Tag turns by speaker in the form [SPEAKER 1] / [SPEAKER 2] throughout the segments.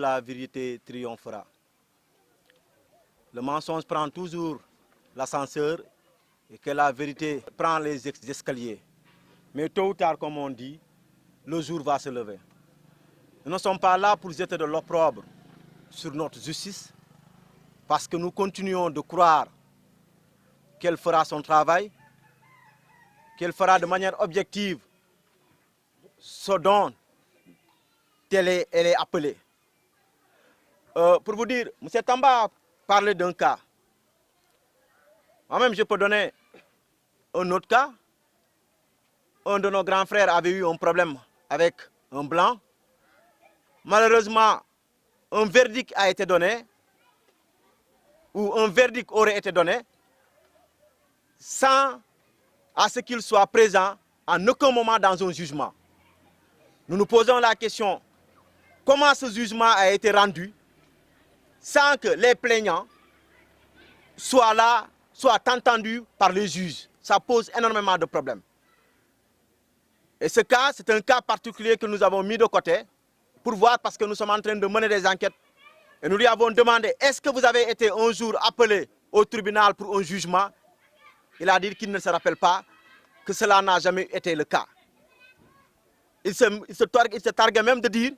[SPEAKER 1] la vérité triomphera. Le mensonge prend toujours l'ascenseur et que la vérité prend les escaliers. Mais tôt ou tard, comme on dit, le jour va se lever. Nous ne sommes pas là pour jeter de l'opprobre sur notre justice, parce que nous continuons de croire qu'elle fera son travail, qu'elle fera de manière objective ce dont elle est appelée. Pour vous dire, M. Tamba a parlé d'un cas. Moi-même, je peux donner un autre cas. Un de nos grands frères avait eu un problème avec un blanc. Malheureusement, un verdict a été donné, ou un verdict aurait été donné, sans à ce qu'il soit présent en aucun moment dans un jugement. Nous nous posons la question, comment ce jugement a été rendu sans que les plaignants soient là, soient entendus par les juges. Ça pose énormément de problèmes. Et ce cas, c'est un cas particulier que nous avons mis de côté pour voir, parce que nous sommes en train de mener des enquêtes. Et nous lui avons demandé, est-ce que vous avez été un jour appelé au tribunal pour un jugement? Il a dit qu'il ne se rappelle pas, que cela n'a jamais été le cas. Il se targue même de dire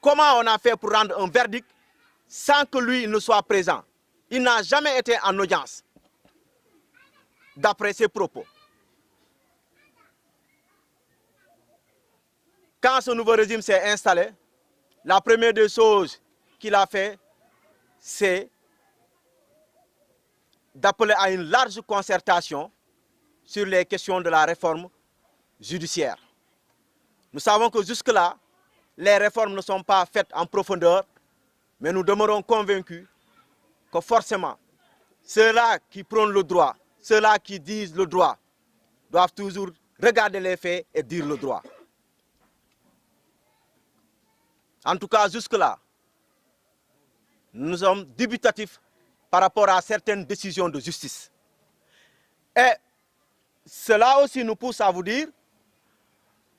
[SPEAKER 1] comment on a fait pour rendre un verdict sans que lui ne soit présent. Il n'a jamais été en audience, d'après ses propos. Quand ce nouveau régime s'est installé, la première des choses qu'il a fait, c'est d'appeler à une large concertation sur les questions de la réforme judiciaire. Nous savons que jusque-là, les réformes ne sont pas faites en profondeur, mais nous demeurons convaincus que forcément, ceux-là qui prônent le droit, ceux-là qui disent le droit, doivent toujours regarder les faits et dire le droit. En tout cas, jusque-là, nous sommes dubitatifs par rapport à certaines décisions de justice. Et cela aussi nous pousse à vous dire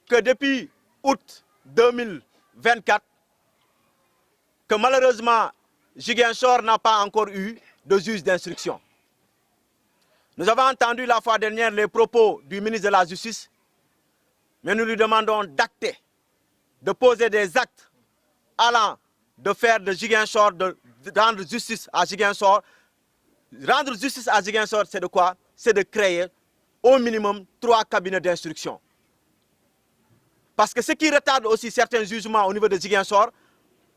[SPEAKER 1] que depuis août 2024, que malheureusement, Ziguinchor n'a pas encore eu de juge d'instruction. Nous avons entendu la fois dernière les propos du ministre de la Justice, mais nous lui demandons d'acter, de poser des actes allant de faire de Ziguinchor, de rendre justice à Ziguinchor. Rendre justice à Ziguinchor, c'est de quoi? C'est de créer au minimum 3 cabinets d'instruction. Parce que ce qui retarde aussi certains jugements au niveau de Ziguinchor,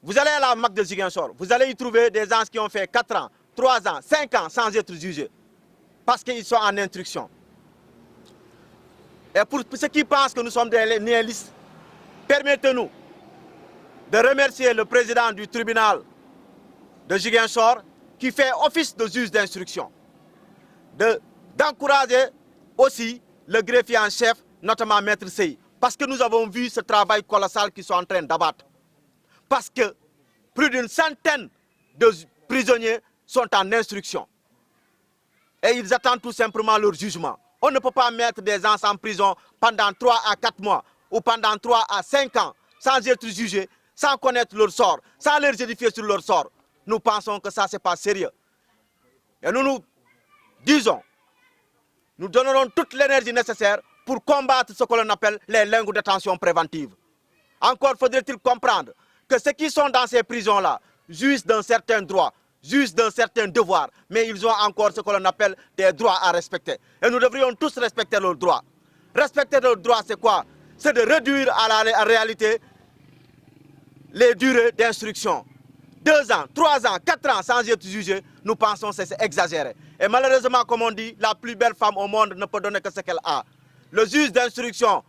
[SPEAKER 1] vous allez à la MAC de Ziguinchor, vous allez y trouver des gens qui ont fait 4 ans, 3 ans, 5 ans sans être jugés. Parce qu'ils sont en instruction. Et pour ceux qui pensent que nous sommes des nihilistes, permettez-nous de remercier le président du tribunal de Ziguinchor qui fait office de juge d'instruction. D'encourager aussi le greffier en chef, notamment Maître Sey. Parce que nous avons vu ce travail colossal qu'ils sont en train d'abattre. Parce que plus d'une centaine de prisonniers sont en instruction. Et ils attendent tout simplement leur jugement. On ne peut pas mettre des gens en prison pendant 3 à 4 mois ou pendant 3 à 5 ans sans être jugés, sans connaître leur sort, sans leur édifier sur leur sort. Nous pensons que ça, ce n'est pas sérieux. Et nous nous disons, nous donnerons toute l'énergie nécessaire pour combattre ce que l'on appelle les lingots de détention préventive. Encore faudrait-il comprendre que ceux qui sont dans ces prisons-là jouissent d'un certain droit, jouissent d'un certain devoir, mais ils ont encore ce que l'on appelle des droits à respecter. Et nous devrions tous respecter leurs droits. Respecter leurs droits, c'est quoi? C'est de réduire à la réalité les durées d'instruction. 2 ans, 3 ans, 4 ans sans être jugé, nous pensons que c'est exagéré. Et malheureusement, comme on dit, la plus belle femme au monde ne peut donner que ce qu'elle a. Le juge d'instruction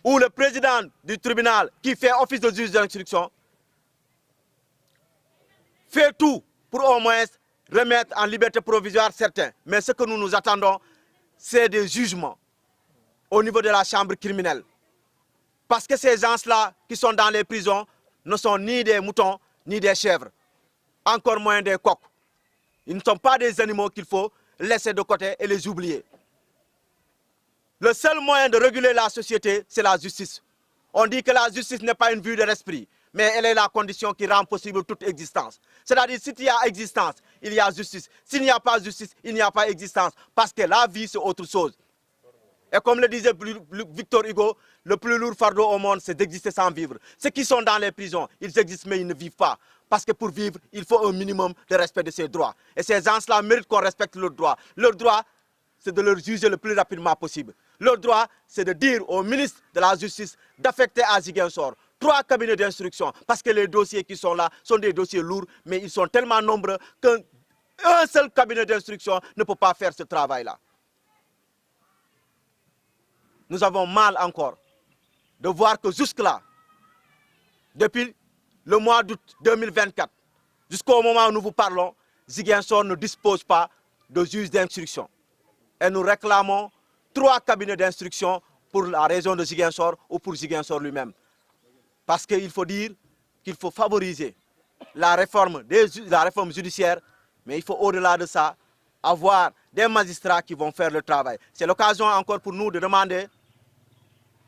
[SPEAKER 1] ou le président du tribunal qui fait office de juge d'instruction fait tout pour au moins remettre en liberté provisoire certains. Mais ce que nous nous attendons, c'est des jugements au niveau de la chambre criminelle. Parce que ces gens-là qui sont dans les prisons ne sont ni des moutons, ni des chèvres, encore moins des coqs. Ils ne sont pas des animaux qu'il faut laisser de côté et les oublier. Le seul moyen de réguler la société, c'est la justice. On dit que la justice n'est pas une vue de l'esprit, mais elle est la condition qui rend possible toute existence. C'est-à-dire, s'il y a existence, il y a justice. S'il n'y a pas justice, il n'y a pas existence. Parce que la vie, c'est autre chose. Et comme le disait Victor Hugo, le plus lourd fardeau au monde, c'est d'exister sans vivre. Ceux qui sont dans les prisons, ils existent mais ils ne vivent pas. Parce que pour vivre, il faut un minimum de respect de ses droits. Et ces gens-là méritent qu'on respecte leurs droits. Leur droit, c'est de leur juger le plus rapidement possible. Leur droit, c'est de dire au ministre de la Justice d'affecter à Ziguinchor 3 cabinets d'instruction. Parce que les dossiers qui sont là sont des dossiers lourds, mais ils sont tellement nombreux qu'un seul cabinet d'instruction ne peut pas faire ce travail-là. Nous avons mal encore de voir que jusque-là, depuis le mois d'août 2024, jusqu'au moment où nous vous parlons, Ziguinchor ne dispose pas de juge d'instruction. Et nous réclamons 3 cabinets d'instruction pour la région de Ziguinchor ou pour Ziguinchor lui-même. Parce qu'il faut dire qu'il faut favoriser la réforme judiciaire, mais il faut au-delà de ça avoir des magistrats qui vont faire le travail. C'est l'occasion encore pour nous de demander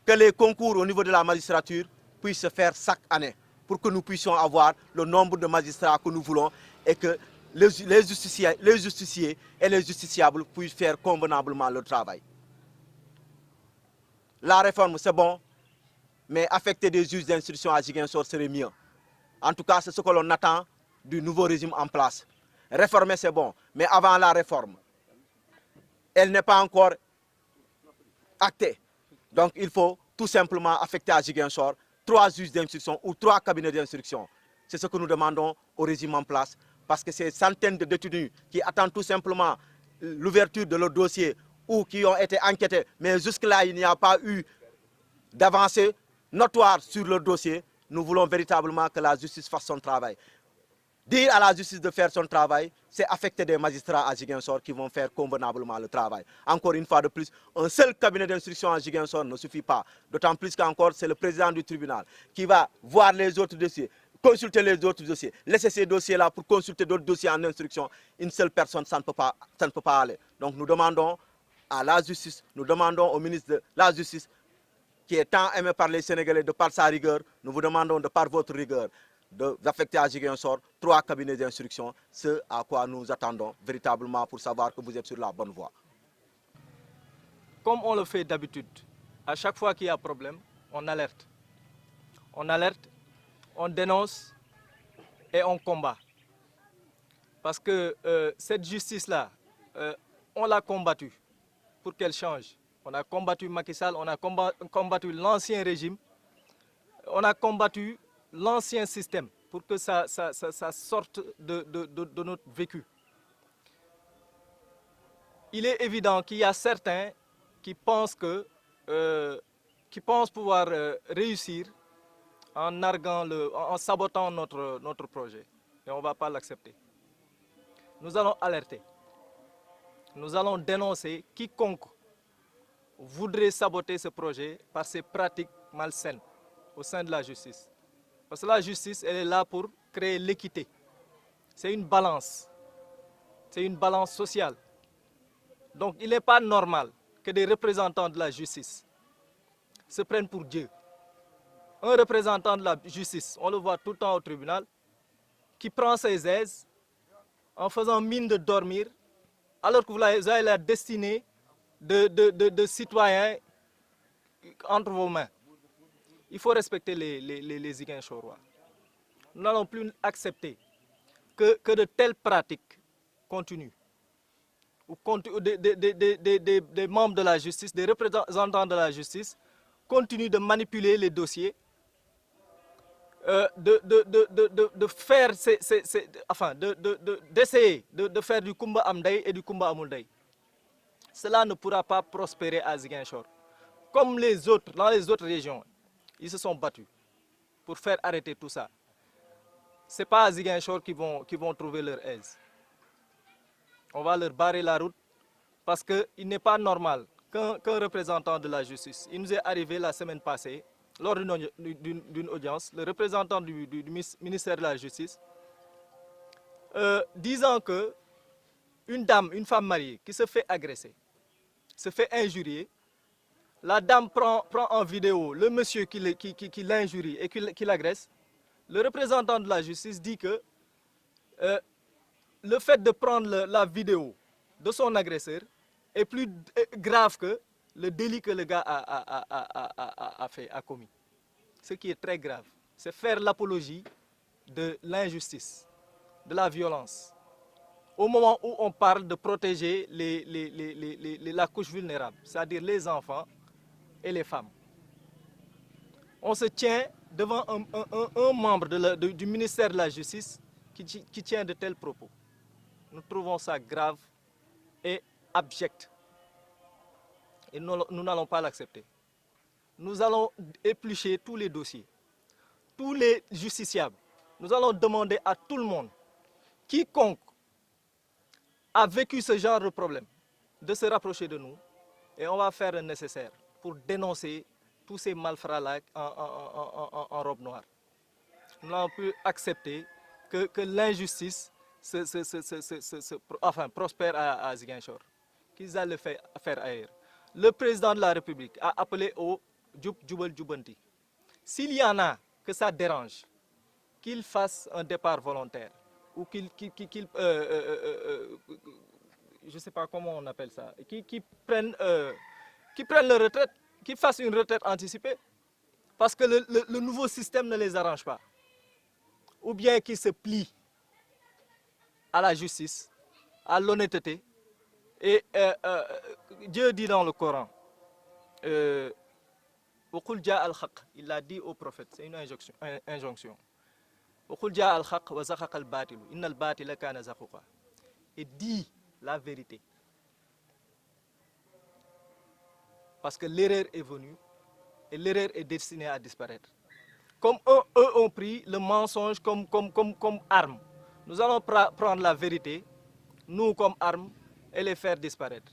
[SPEAKER 1] que les concours au niveau de la magistrature puissent se faire chaque année pour que nous puissions avoir le nombre de magistrats que nous voulons et que les justiciers et les justiciables puissent faire convenablement leur travail. La réforme, c'est bon, mais affecter des juges d'instruction à Ziguinchor serait mieux. En tout cas, c'est ce que l'on attend du nouveau régime en place. Réformer, c'est bon, mais avant la réforme, elle n'est pas encore actée. Donc il faut tout simplement affecter à Ziguinchor 3 juges d'instruction ou 3 cabinets d'instruction. C'est ce que nous demandons au régime en place. Parce que ces centaines de détenus qui attendent tout simplement l'ouverture de leur dossier ou qui ont été enquêtés, mais jusque-là il n'y a pas eu d'avancée notoire sur leur dossier, nous voulons véritablement que la justice fasse son travail. Dire à la justice de faire son travail, c'est affecter des magistrats à Ziguinchor qui vont faire convenablement le travail. Encore une fois de plus, un seul cabinet d'instruction à Ziguinchor ne suffit pas. D'autant plus qu'encore, c'est le président du tribunal qui va voir les autres dossiers, consulter les autres dossiers, laisser ces dossiers-là pour consulter d'autres dossiers en instruction. Une seule personne, ça ne peut pas aller. Donc nous demandons à la justice, nous demandons au ministre de la Justice, qui est tant aimé par les Sénégalais de par sa rigueur, nous vous demandons de par votre rigueur, d'affecter à Ziguinchor 3 cabinets d'instruction, ce à quoi nous attendons véritablement pour savoir que vous êtes sur la bonne voie.
[SPEAKER 2] Comme on le fait d'habitude, à chaque fois qu'il y a problème, on alerte. On alerte, on dénonce et on combat. Parce que cette justice-là, on l'a combattue pour qu'elle change. On a combattu Macky Sall, on a combattu l'ancien régime, on a combattu l'ancien système pour que ça sorte de notre vécu. Il est évident qu'il y a certains qui pensent pouvoir réussir en sabotant notre projet. Et on ne va pas l'accepter. Nous allons alerter. Nous allons dénoncer quiconque voudrait saboter ce projet par ses pratiques malsaines au sein de la justice. Parce que la justice, elle est là pour créer l'équité. C'est une balance. C'est une balance sociale. Donc il n'est pas normal que des représentants de la justice se prennent pour Dieu. Un représentant de la justice, on le voit tout le temps au tribunal, qui prend ses aises en faisant mine de dormir, alors que vous avez la destinée de citoyens entre vos mains. Il faut respecter les Ziguinchorois. Nous n'allons plus accepter que de telles pratiques continuent. Des membres de la justice, des représentants de la justice continuent de manipuler les dossiers, d'essayer de faire du Kumba Amday et du Kumba Amulday. Cela ne pourra pas prospérer à Ziguinchor. Comme les autres, dans les autres régions, ils se sont battus pour faire arrêter tout ça. Ce n'est pas à Ziguinchor qu'ils vont trouver leur aise. On va leur barrer la route parce qu'il n'est pas normal qu'un représentant de la justice, il nous est arrivé la semaine passée, lors d'une audience, le représentant du ministère de la Justice, disant que une femme mariée qui se fait agresser, se fait injurier, la dame prend en vidéo le monsieur qui l'injurie et qui l'agresse, Le représentant de la justice dit que le fait de prendre la vidéo de son agresseur est plus grave que le délit que le gars a commis. Ce qui est très grave, c'est faire l'apologie de l'injustice, de la violence. Au moment où on parle de protéger la couche vulnérable, c'est-à-dire les enfants et les femmes. On se tient devant un membre du ministère de la Justice qui tient de tels propos. Nous trouvons ça grave et abject. Et nous n'allons pas l'accepter. Nous allons éplucher tous les dossiers, tous les justiciables. Nous allons demander à tout le monde, quiconque a vécu ce genre de problème, de se rapprocher de nous et on va faire le nécessaire pour dénoncer tous ces malfrats-là en robe noire. Nous n'allons plus accepter que l'injustice prospère à Ziguinchor, qu'ils aillent le faire ailleurs. Le président de la République a appelé au Djoubal Djoubanti. S'il y en a que ça dérange, qu'il fasse un départ volontaire ou je ne sais pas comment on appelle ça, qui prennent leur retraite, qu'ils fassent une retraite anticipée, parce que le nouveau système ne les arrange pas. Ou bien qu'ils se plient à la justice, à l'honnêteté. Et Dieu dit dans le Coran, il a dit au prophète, c'est une injonction. Et dit la vérité. Parce que l'erreur est venue et l'erreur est destinée à disparaître. Comme eux ont pris le mensonge comme arme, nous allons prendre la vérité, nous comme arme, et les faire disparaître.